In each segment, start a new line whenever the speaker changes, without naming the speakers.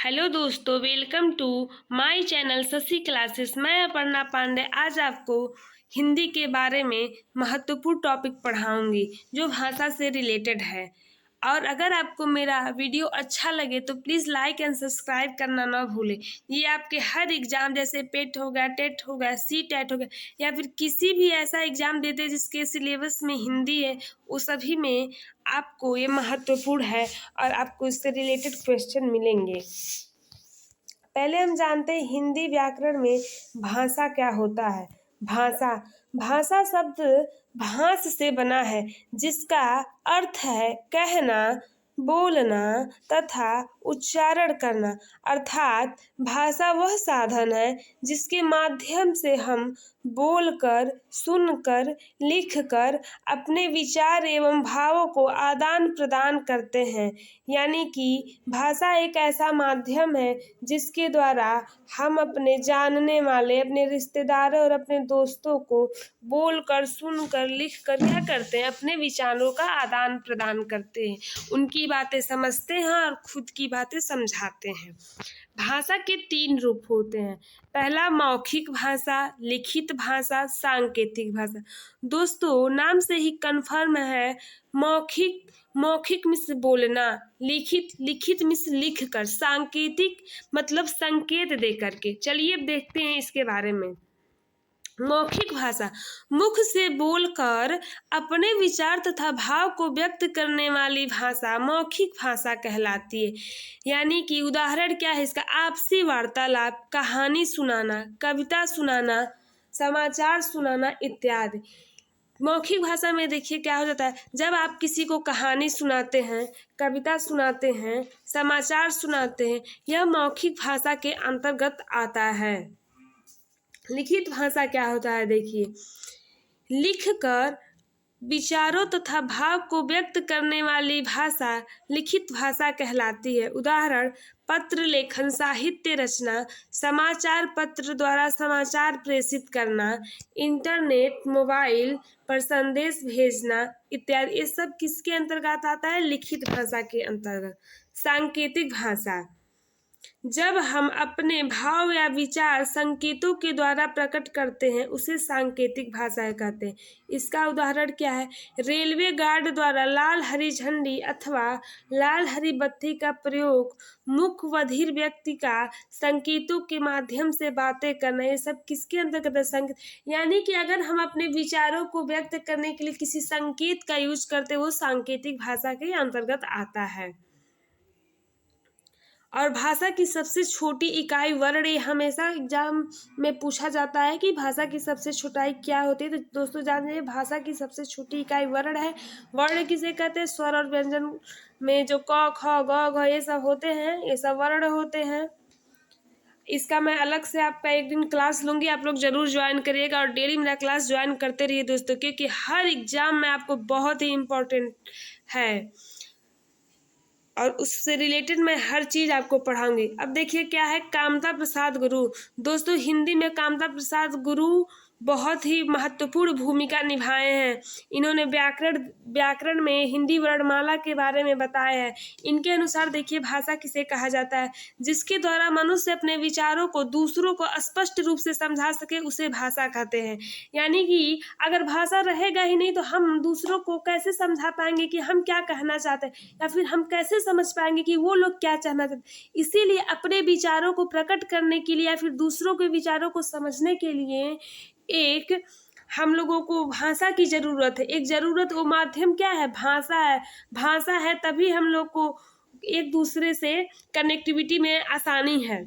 Hello दोस्तों, welcome to my channel Shashi classes. मैं अपर्णा पांडे आज आपको हिंदी के बारे में महत्वपूर्ण टॉपिक पढ़ाऊंगी जो भाषा से रिलेटेड है। और अगर आपको मेरा वीडियो अच्छा लगे तो प्लीज़ लाइक एंड सब्सक्राइब करना ना भूलें। ये आपके हर एग्ज़ाम जैसे पेट हो गया, टेट हो गया, सी टेट हो गया या फिर किसी भी ऐसा एग्ज़ाम देते हैं जिसके सिलेबस में हिंदी है, वो सभी में आपको ये महत्वपूर्ण है और आपको इससे रिलेटेड क्वेश्चन मिलेंगे। पहले हम जानते हैं हिंदी व्याकरण में भाषा क्या होता है। भाषा भाषा शब्द भाष से बना है जिसका अर्थ है कहना, बोलना तथा उच्चारण करना। अर्थात भाषा वह साधन है जिसके माध्यम से हम बोलकर, सुनकर, लिखकर अपने विचार एवं भावों को आदान प्रदान करते हैं। यानी कि भाषा एक ऐसा माध्यम है जिसके द्वारा हम अपने जानने वाले, अपने रिश्तेदारों और अपने दोस्तों को बोलकर, सुनकर, लिखकर क्या करते हैं, अपने विचारों का आदान प्रदान करते हैं, उनकी बातें समझते हैं और खुद की बातें समझाते हैं। भाषा के 3 रूप होते हैं। पहला मौखिक भाषा, लिखित भाषा, सांकेतिक भाषा। दोस्तों नाम से ही कन्फर्म है, मौखिक मीन्स बोलना, लिखित मीन्स लिख कर, सांकेतिक मतलब संकेत दे करके। चलिए अब देखते हैं इसके बारे में। मौखिक भाषा मुख से बोलकर अपने विचार तथा भाव को व्यक्त करने वाली भाषा मौखिक भाषा कहलाती है। यानी कि उदाहरण क्या है इसका, आपसी वार्तालाप, कहानी सुनाना, कविता सुनाना, समाचार सुनाना इत्यादि। मौखिक भाषा में देखिए क्या हो जाता है, जब आप किसी को कहानी सुनाते हैं, कविता सुनाते हैं, समाचार सुनाते हैं, यह मौखिक भाषा के अंतर्गत आता है। लिखित भाषा क्या होता है, देखिए लिखकर विचारों तथा भाव को व्यक्त करने वाली भाषा लिखित भाषा कहलाती है। उदाहरण पत्र लेखन, साहित्य रचना, समाचार पत्र द्वारा समाचार प्रेषित करना, इंटरनेट, मोबाइल पर संदेश भेजना इत्यादि। ये सब किसके अंतर्गत आता है, लिखित भाषा के अंतर्गत। सांकेतिक भाषा जब हम अपने भाव या विचार संकेतों के द्वारा प्रकट करते हैं उसे सांकेतिक भाषा कहते हैं। इसका उदाहरण क्या है, रेलवे गार्ड द्वारा लाल हरी झंडी अथवा लाल हरी बत्ती का प्रयोग मुख बधिर व्यक्ति का संकेतों के माध्यम से बातें करना, ये सब किसके अंतर्गत है, संकेत। यानी कि अगर हम अपने विचारों को व्यक्त करने के लिए किसी संकेत का यूज करते वो सांकेतिक भाषा के अंतर्गत आता है। और भाषा की सबसे छोटी इकाई वर्ण, ये हमेशा एग्जाम में पूछा जाता है कि भाषा की सबसे छोटी क्या होती है। तो दोस्तों जान लीजिए भाषा की सबसे छोटी इकाई वर्ण है। वर्ण किसे कहते हैं, स्वर और व्यंजन में जो क, ख, ग, घ ये सब होते हैं, ये सब वर्ण होते हैं। इसका मैं अलग से आपका एक दिन क्लास लूँगी, आप लोग जरूर ज्वाइन करिएगा और डेली मेरा क्लास ज्वाइन करते रहिए दोस्तों, क्योंकि हर एग्जाम में आपको बहुत ही इम्पोर्टेंट है और उससे रिलेटेड मैं हर चीज़ आपको पढ़ाऊंगी। अब देखिए क्या है, कामता प्रसाद गुरु। दोस्तों हिंदी में कामता प्रसाद गुरु बहुत ही महत्वपूर्ण भूमिका निभाए हैं। इन्होंने व्याकरण में हिंदी वर्णमाला के बारे में बताया है। इनके अनुसार देखिए भाषा किसे कहा जाता है, जिसके द्वारा मनुष्य अपने विचारों को दूसरों को स्पष्ट रूप से समझा सके उसे भाषा कहते हैं। यानी कि अगर भाषा रहेगा ही नहीं तो हम दूसरों को कैसे समझा पाएंगे कि हम क्या कहना चाहते हैं, या फिर हम कैसे समझ पाएंगे कि वो लोग क्या चाहना चाहते हैं। इसीलिए अपने विचारों को प्रकट करने के लिए या फिर दूसरों के विचारों को समझने के लिए एक हम लोगों को भाषा की ज़रूरत है। एक ज़रूरत, वो माध्यम क्या है, भाषा है। भाषा है तभी हम लोग को एक दूसरे से कनेक्टिविटी में आसानी है।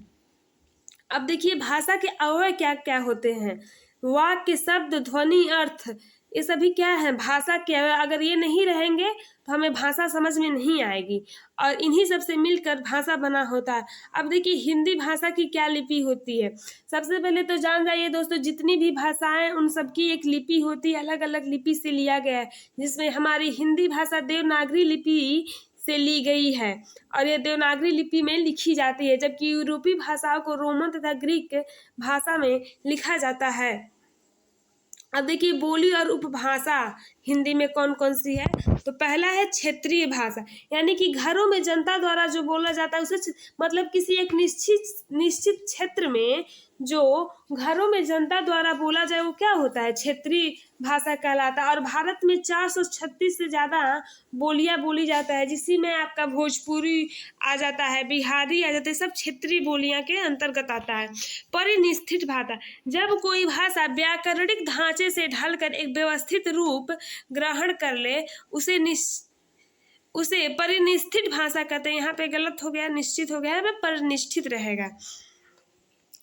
अब देखिए भाषा के अवयव क्या क्या होते हैं, वाक्य, शब्द, ध्वनि, अर्थ, ये सभी क्या है, भाषा के अवयव। अगर ये नहीं रहेंगे तो हमें भाषा समझ में नहीं आएगी और इन्हीं सब से मिलकर भाषा बना होता है। अब देखिए हिंदी भाषा की क्या लिपि होती है। सबसे पहले तो जान जाइए दोस्तों, जितनी भी भाषाएं उन सबकी एक लिपि होती है, अलग अलग लिपि से लिया गया है, जिसमें हमारी हिंदी भाषा देवनागरी लिपि से ली गई है और ये देवनागरी लिपि में लिखी जाती है, जबकि यूरोपीय भाषाओं को रोमन तथा ग्रीक भाषा में लिखा जाता है। अब देखिए बोली और उपभाषा। हिंदी में कौन कौन सी है? तो पहला है क्षेत्रीय भाषा, यानी कि घरों में जनता द्वारा जो बोला जाता है उसे मतलब किसी एक निश्चित क्षेत्र में जो घरों में जनता द्वारा बोला जाए वो क्या होता है? क्षेत्रीय भाषा कहलाता है। और भारत में 436 से ज़्यादा बोलियां बोली जाता है, जिसी में आपका भोजपुरी आ जाता है, बिहारी आ जाता है, सब क्षेत्रीय बोलियां के अंतर्गत आता है। परिनिष्ठित भाषा, जब कोई भाषा व्याकरणिक ढांचे से ढलकर एक व्यवस्थित रूप ग्रहण कर ले उसे परिनिष्ठित भाषा कहते हैं। यहाँ पे गलत हो गया, निश्चित हो गया है, परिनिष्ठित रहेगा।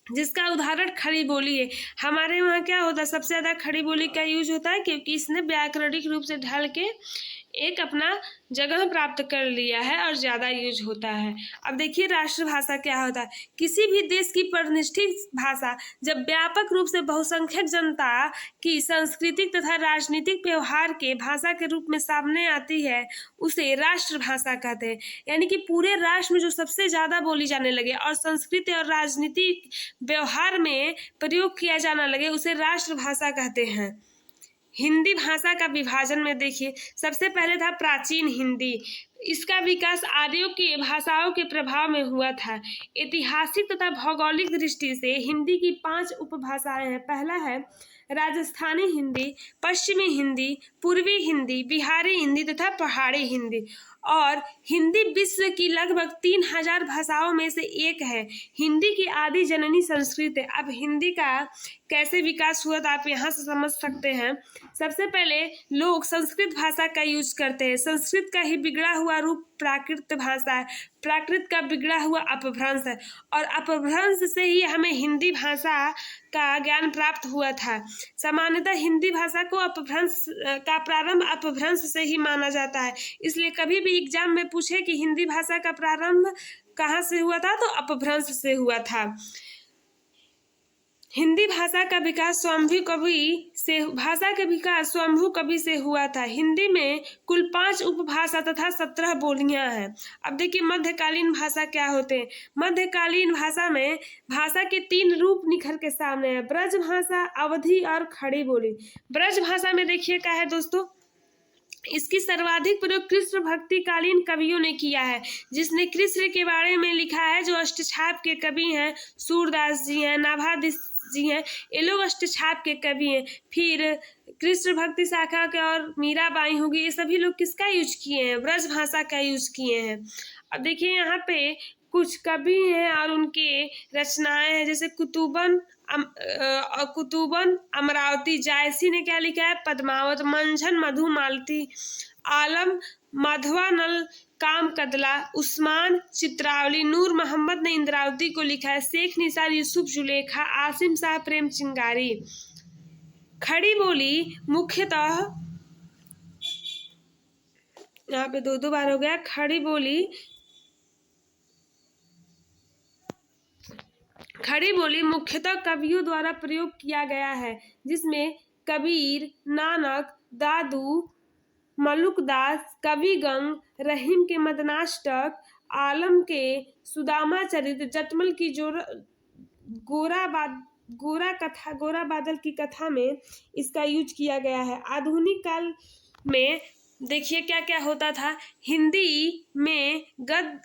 जिसका उदाहरण खड़ी बोली है। हमारे वहाँ क्या होता है, सबसे ज़्यादा खड़ी बोली का यूज होता है क्योंकि इसने व्याकरणिक रूप से ढल के एक अपना जगह प्राप्त कर लिया है और ज़्यादा यूज होता है। अब देखिए राष्ट्रभाषा क्या होता है। किसी भी देश की प्रतिष्ठित भाषा जब व्यापक रूप से बहुसंख्यक जनता की सांस्कृतिक तथा राजनीतिक व्यवहार के भाषा के रूप में सामने आती है उसे राष्ट्रभाषा कहते हैं। यानी कि पूरे राष्ट्र में जो सबसे ज़्यादा बोली जाने लगे और संस्कृति और राजनीतिक व्यवहार में प्रयोग किया जाने लगे उसे राष्ट्रभाषा कहते हैं। हिंदी भाषा का विभाजन में देखिए, सबसे पहले था प्राचीन हिंदी। इसका विकास आर्यों के भाषाओं के प्रभाव में हुआ था। ऐतिहासिक तथा भौगोलिक दृष्टि से हिंदी की 5 उपभाषाएं हैं। पहला है राजस्थानी हिंदी, पश्चिमी हिंदी, पूर्वी हिंदी, बिहारी हिंदी तथा पहाड़ी हिंदी। और हिंदी विश्व की लगभग 3000 भाषाओं में से एक है। हिंदी की आदि जननी संस्कृत है। अब हिंदी का कैसे विकास हुआ तो आप यहाँ से समझ सकते हैं। सबसे पहले लोग संस्कृत भाषा का यूज करते हैं। संस्कृत का ही बिगड़ा हुआ रूप प्राकृत भाषा है। प्राकृत का बिगड़ा हुआ अपभ्रंश है और अपभ्रंश से ही हमें हिंदी भाषा का ज्ञान प्राप्त हुआ था। सामान्यतः हिंदी भाषा को अपभ्रंश का प्रारंभ अपभ्रंश से ही माना जाता है। इसलिए कभी भी एग्जाम में पूछे कि हिंदी भाषा का प्रारंभ कहाँ से हुआ था तो अपभ्रंश से हुआ था। हिंदी भाषा का विकास स्वयंभू कवि से हुआ था। हिंदी में कुल 5 उपभाषा तथा 17 बोलियां हैं। अब देखिए मध्यकालीन भाषा क्या होते हैं। मध्यकालीन भाषा में भाषा के 3 रूप निखर के सामने हैं, ब्रज भाषा, अवधी और खड़ी बोली। ब्रज भाषा में देखिए क्या है दोस्तों, इसकी सर्वाधिक प्रयोग कृष्ण भक्ति कालीन कवियों ने किया है। जिसने कृष्ण के बारे में लिखा है जो अष्टछाप के कवि हैं, सूरदास जी हैं, नाभादिस जी हैं, ये लोग अष्टछाप के कवि हैं। फिर कृष्ण भक्ति शाखा के और मीराबाई होगी, ये सभी लोग किसका यूज किए हैं? ब्रज भाषा का यूज किए हैं। अब देखिए यहाँ पे कुछ कवि हैं और उनके रचनाएं हैं, जैसे कुतुबन अमरावती जायसी ने क्या लिखा है? पद्मावत, मंझन मधुमालती, आलम माधवानल काम कदला, उस्मान चित्रावली, नूर मोहम्मद ने इंद्रावती को लिखा है, शेख निसार यूसुफ जुलेखा, आसिम शाह प्रेम चिंगारी। खड़ी बोली मुख्यतः, यहाँ पे 2 बार हो गया। खड़ी बोली मुख्यतः कवियों द्वारा प्रयोग किया गया है, जिसमें कबीर, नानक, दादू, मलुकदास, कविगंग, रहीम के मदनाष्टक, आलम के सुदामा चरित्र, जटमल की गोरा बादल की कथा में इसका यूज किया गया है। आधुनिक काल में देखिए क्या क्या होता था। हिंदी में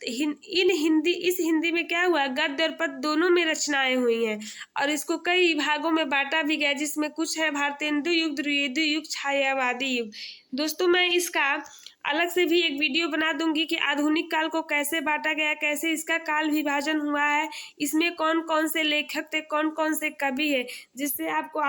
इस हिंदी में क्या हुआ, गद्य और पद्य दोनों में रचनाएं हुई हैं और इसको कई भागों में बांटा भी गया, जिसमें कुछ है भारतेंदु युग, द्विवेदी युग, छायावादी युग। दोस्तों मैं इसका अलग से भी एक वीडियो बना दूंगी कि आधुनिक काल को कैसे बांटा गया, कैसे इसका काल विभाजन हुआ है, इसमें कौन कौन से लेखक थे, कौन कौन से कवि है, जिससे आपको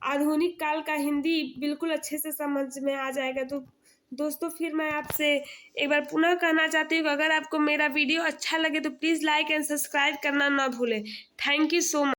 आधुनिक काल का हिंदी बिल्कुल अच्छे से समझ में आ जाएगा। तो दोस्तों फिर मैं आपसे एक बार पुनः कहना चाहती हूँ कि अगर आपको मेरा वीडियो अच्छा लगे तो प्लीज़ लाइक एंड सब्सक्राइब करना ना भूलें। Thank you so much.